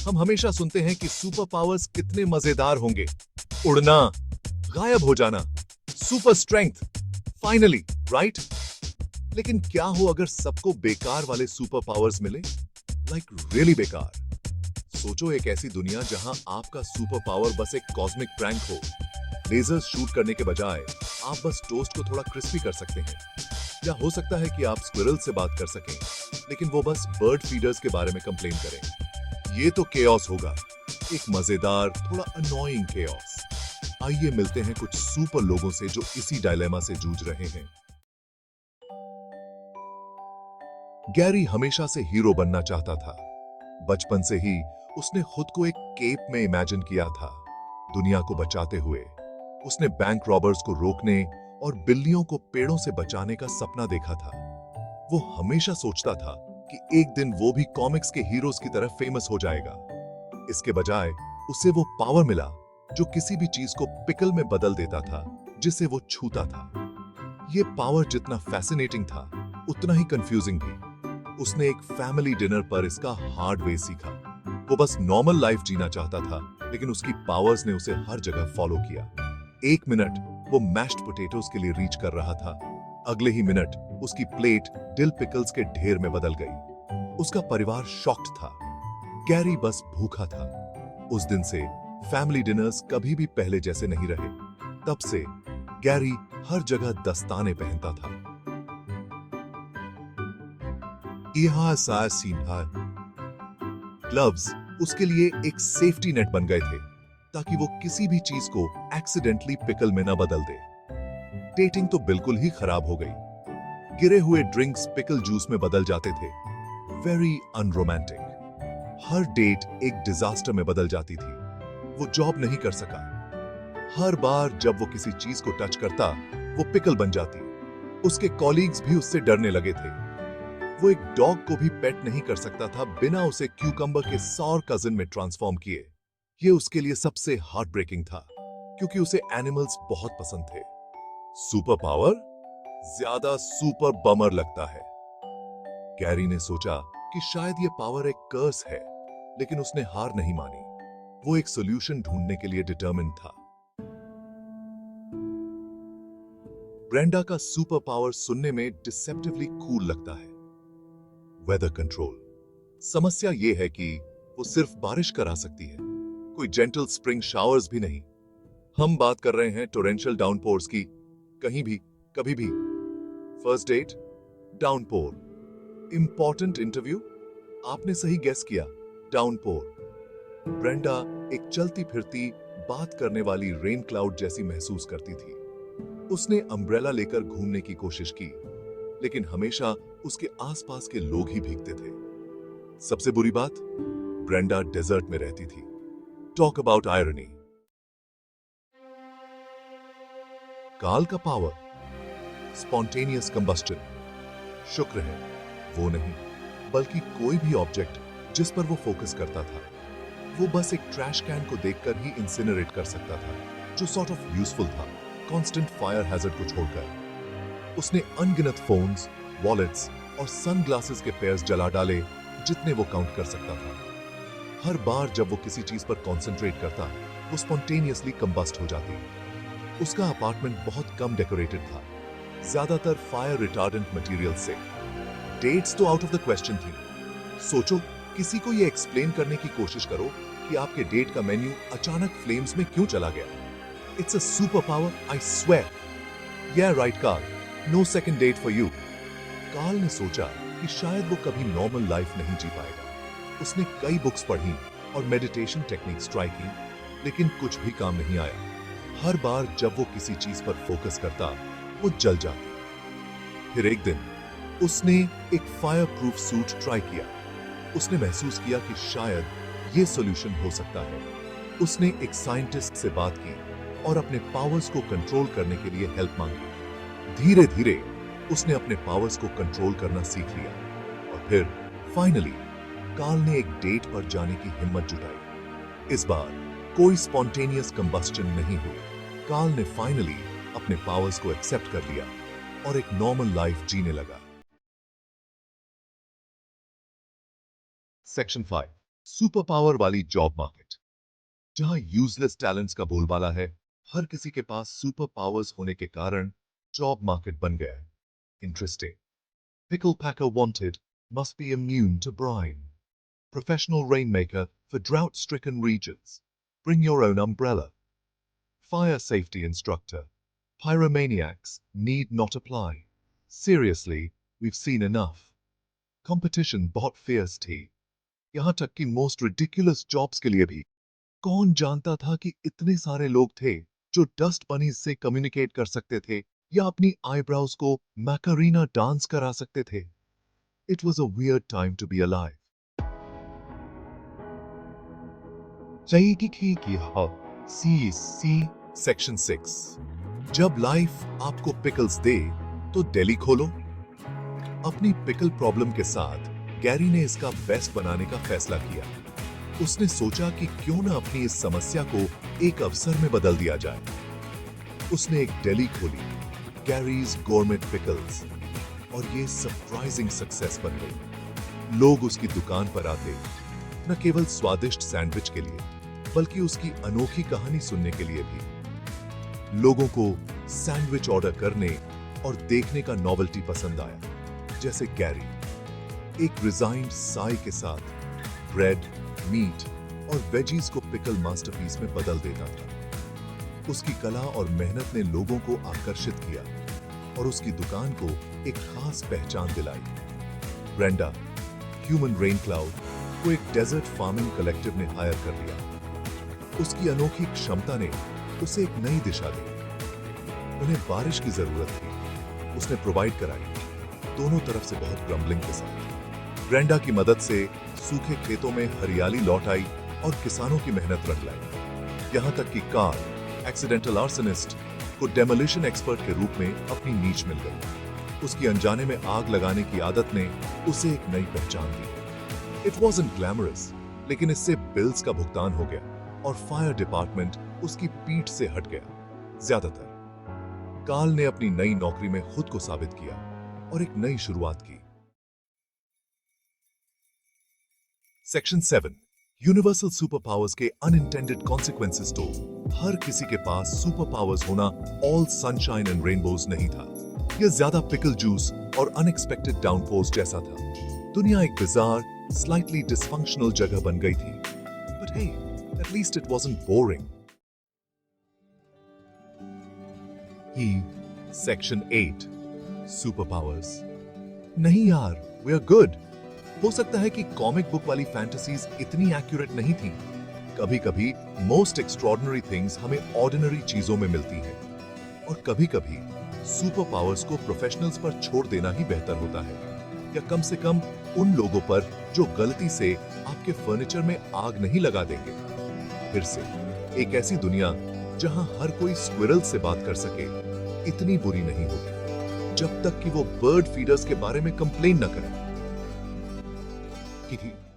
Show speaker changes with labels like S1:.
S1: हम हमेशा सुनते हैं कि सुपर पावर्स कितने मजेदार होंगे। उड़ना, गायब हो जाना, सुपर स्ट्रेंथ, फाइनली, राइट? लेकिन क्या हो अगर सबको बेकार वाले सुपर पावर्स मिले? लाइक रियली बेकार। सोचो एक ऐसी दुनिया जहां आपका सुपर पावर बस एक कॉस्मिक प्रैंक हो। लेजर्स शूट करने के बजाय आप बस टोस्ट को थोड़ा क्रिस्पी कर सकते हैं। या हो सकता है कि आप स्क्विरल से बात कर सकें, लेकिन वो बस बर्ड फीडर्स के बारे में कंप्लेन करें। ये तो केओस होगा, एक मजेदार, थोड़ा अनोइंग केओस। आइए मिलते हैं कुछ सुपर लोगों से जो इसी डायलेमा से जूझ रहे हैं। गैरी हमेशा से हीरो बनना चाहता था। बचपन से ही उसने खुद को एक केप में इमेजिन किया था, दुनिया को बचाते हुए। उसने बैंक रॉबर्स को रोकने और बिल्लियों को पेड़ों से बचाने का सपना देखा था। वो हमेशा सोचता था कि एक दिन वो भी कॉमिक्स के हीरोज की तरह फेमस हो जाएगा। इसके बजाय उसे वो पावर मिला जो किसी भी चीज को पिकल में बदल देता था जिसे वो छूता था। ये पावर जितना फैसिनेटिंग था, उतना ही कंफ्यूजिंग भी। उसने एक फैमिली डिनर पर इसका हार्ड वे सीखा। वो बस नॉर्मल लाइफ जीना चाहता था, लेकिन उसकी पावर्स ने उसे हर जगह फॉलो किया। एक मिनट वो मैश्ड पोटैटोज के लिए रीच कर रहा था, अगले ही मिनट उसकी प्लेट डिल पिकल्स के ढेर में बदल गई। उसका परिवार शॉक्ड था। गैरी बस भूखा था। उस दिन से फैमिली डिनर्स कभी भी पहले जैसे नहीं रहे। तब से गैरी हर जगह दस्ताने पहनता था। ग्लव्स उसके लिए एक सेफ्टी नेट बन गए थे, ताकि वो किसी भी चीज को एक्सीडेंटली पिकल में न बदल दे। डेटिंग तो बिल्कुल ही खराब हो गई। गिरे हुए ड्रिंक्स पिकल जूस में बदल जाते थे। Very unromantic. हर डेट एक डिजास्टर में बदल जाती थी। वो जॉब नहीं कर सका। हर बार जब वो किसी चीज को टच करता, वो पिकल बन जाती। उसके कॉलीग्स भी उससे डरने लगे थे। वो एक डॉग को भी पेट नहीं कर सकता था बिना उसे क्यूकम्बर के सॉर कजिन में ट्रांसफॉर्म किए। ये उसके लिए सबसे हार्ट ब्रेकिंग था, क्योंकि उसे एनिमल्स बहुत पसंद थे। सुपर पावर ज्यादा सुपर बमर लगता है। गैरी ने सोचा कि शायद ये पावर एक कर्स है, लेकिन उसने हार नहीं मानी। वो एक सॉल्यूशन ढूंढने के लिए डिटरमिन्ड था। ब्रेंडा का सुपर पावर सुनने में डिसेप्टिवली कूल लगता है। Weather control. समस्या यह है कि वो सिर्फ बारिश करा सकती है, कोई जेंटल स्प्रिंग शावर्स भी नहीं। हम बात कर रहे हैं टोरेंशियल डाउनपोर्स की, कहीं भी, कभी भी। First date, downpour. Important interview, आपने सही गेस किया, डाउनपोर। ब्रेंडा एक चलती फिरती, बात करने वाली रेन क्लाउड जैसी महसूस करती थी। उसने अम्ब्रेला लेकर घूमने की कोशिश की, लेकिन हमेशा उसके आसपास के लोग ही भीगते थे। सबसे बुरी बात, ब्रेंडा डेजर्ट में रहती थी। Talk about irony. काल का पावर, स्पॉन्टेनियस कंबस्टन। शुक्र है वो नहीं, बल्कि कोई भी ऑब्जेक्ट जिस पर वो फोकस करता था, वो बस एक ट्रैश कैन को देखकर ही इंसिनरेट कर सकता था, जो सॉर्ट ऑफ यूजफुल था, कांस्टेंट फायर हैजर्ड को छोड़कर। उसने अनगिनत फोन्स, वॉलेट्स और सनग्लासेस के पेयर्स जला डाले, जितने वो काउंट कर सकता था। हर बार जब वो किसी चीज पर कंसंट्रेट करता, वो स्पॉन्टेनियसली कंबस्ट हो जाती। उसका अपार्टमेंट बहुत कम डेकोरेटेड था, ज्यादातर फायर रिटार्डेंट मटेरियल से। डेट्स तो आउट ऑफ द क्वेश्चन थी। सोचो, किसी को ये एक्सप्लेन करने की कोशिश करो कि आपके डेट का मेन्यू अचानक फ्लेम्स में क्यों चला गया। It's a super power, I swear. Yeah, right, Carl. No second date for you. Carl ने सोचा कि शायद वो कभी नॉर्मल लाइफ नहीं जी पाएगा। उसने कई बुक्स पढ़ी और मेडिटेशन टेक्निक्स ट्राई की, लेकिन कुछ भी काम नहीं आया। हर बार जब वो किसी चीज पर फोकस करता, वो जल जाती। फिर एक दिन उसने एक फायर प्रूफ सूट ट्राई किया। उसने महसूस किया कि शायद ये सॉल्यूशन हो सकता है। उसने एक साइंटिस्ट से बात की और अपने पावर्स को कंट्रोल करने के लिए हेल्प मांगी। धीरे धीरे उसने अपने पावर्स को कंट्रोल करना सीख लिया, और फिर फाइनली कार्ल ने एक डेट पर जाने की हिम्मत जुटाई। इस बार कोई स्पॉन्टेनियस कंबस्टन नहीं हुई। कार्ल ने फाइनली अपने पावर्स को एक्सेप्ट कर लिया और एक नॉर्मल लाइफ जीने लगा। सेक्शन 5। सुपर पावर वाली जॉब मार्केट, जहां यूजलेस टैलेंट्स का बोलबाला है, हर किसी के पास सुपर पावर्स होने के कारण जॉब मार्केट बन गया है। Interesting. Pickle packer wanted must be immune to brine. Professional rainmaker for drought-stricken regions. Bring your own umbrella. Fire safety instructor. Pyromaniacs need not apply. Seriously, we've seen enough. Competition बहुत fierce थी। यहाँ तक कि most ridiculous jobs के लिए भी। कौन जानता था कि इतने सारे लोग थे जो डस्ट बनीज से कम्युनिकेट कर सकते थे या अपनी आईब्राउज को मैकरीना डांस करा सकते थे। It was a weird time to be alive. C Section 6 जब लाइफ आपको पिकल्स दे तो डेली खोलो। अपनी पिकल प्रॉब्लम के साथ गैरी ने इसका बेस्ट बनाने का फैसला किया। उसने सोचा कि क्यों ना अपनी इस समस्या को एक अवसर में बदल दिया जाए। उसने एक डेली खोली, गैरीज गोरमेट पिकल्स, और ये सरप्राइजिंग सक्सेस बन गई। लोग उसकी दुकान पर आते न केवल स्वादिष्ट सैंडविच के लिए, बल्कि उसकी अनोखी कहानी सुनने के लिए भी। लोगों को सैंडविच ऑर्डर करने और देखने का नॉवेल्टी पसंद आया, जैसे गैरी एक रिजाइंड साई के साथ ब्रेड, मीट और वेजीज को पिकल मास्टरपीस में बदल देता था। उसकी कला और मेहनत ने लोगों को आकर्षित किया और उसकी दुकान को एक खास पहचान दिलाई। ब्रेंडा, ह्यूमन रेन क्लाउड, को एक डेजर्ट फार्मिंग कलेक्टिव ने हायर कर लिया। उसकी अनोखी क्षमता ने उसे एक नई दिशा दी। उन्हें बारिश की जरूरत थी, उसने प्रोवाइड कराई, दोनों तरफ से बहुत ग्रम्बलिंग के साथ। ब्रेंडा की मदद से सूखे खेतों में हरियाली लौट आई और किसानों की मेहनत रंग लाई। यहां तक कि कार्ल, एक्सीडेंटल आर्सनिस्ट, को डेमोलिशन एक्सपर्ट के रूप में अपनी नीच मिल गई। उसकी अनजाने में आग लगाने की आदत ने उसे एक नई पहचान दी। इट वॉज़न्ट ग्लैमरस, लेकिन इससे बिल्स का भुगतान हो गया और फायर डिपार्टमेंट उसकी पीठ से हट गया। ज्यादातर कार्ल ने अपनी नई नौकरी में खुद को साबित किया और एक नई शुरुआत की। सेक्शन 7 यूनिवर्सल सुपर पावर्स के अनइंटेंडेड कॉन्सिक्वेंसेस। तो हर किसी के पास सुपर पावर्स होना ऑल सनशाइन एंड रेनबोज नहीं था। यह ज्यादा पिकल जूस और अनएक्सपेक्टेड डाउनफॉल्स जैसा था। दुनिया एक बिजार, स्लाइटली डिसफंक्शनल जगह बन गई थी। But hey, at least it wasn't boring. Section 8 super powers. नहीं यार, वी आर गुड। हो सकता है कि कॉमिक बुक वाली फैंटेसीज इतनी एक्यूरेट नहीं थी। कभी कभी मोस्ट एक्स्ट्रॉर्डिनरी थिंग्स हमें ऑर्डिनरी चीजों में मिलती हैं। और कभी कभी सुपर पावर्स को प्रोफेशनल्स पर छोड़ देना ही बेहतर होता है, या कम से कम उन लोगों पर जो गलती से आपके फर्नीचर में आग नहीं लगा देंगे। फिर से एक ऐसी दुनिया जहां हर कोई स्क्विरल से बात कर सके इतनी बुरी नहीं होगी, जब तक कि वो बर्ड फीडर्स के बारे में कंप्लेन न करें।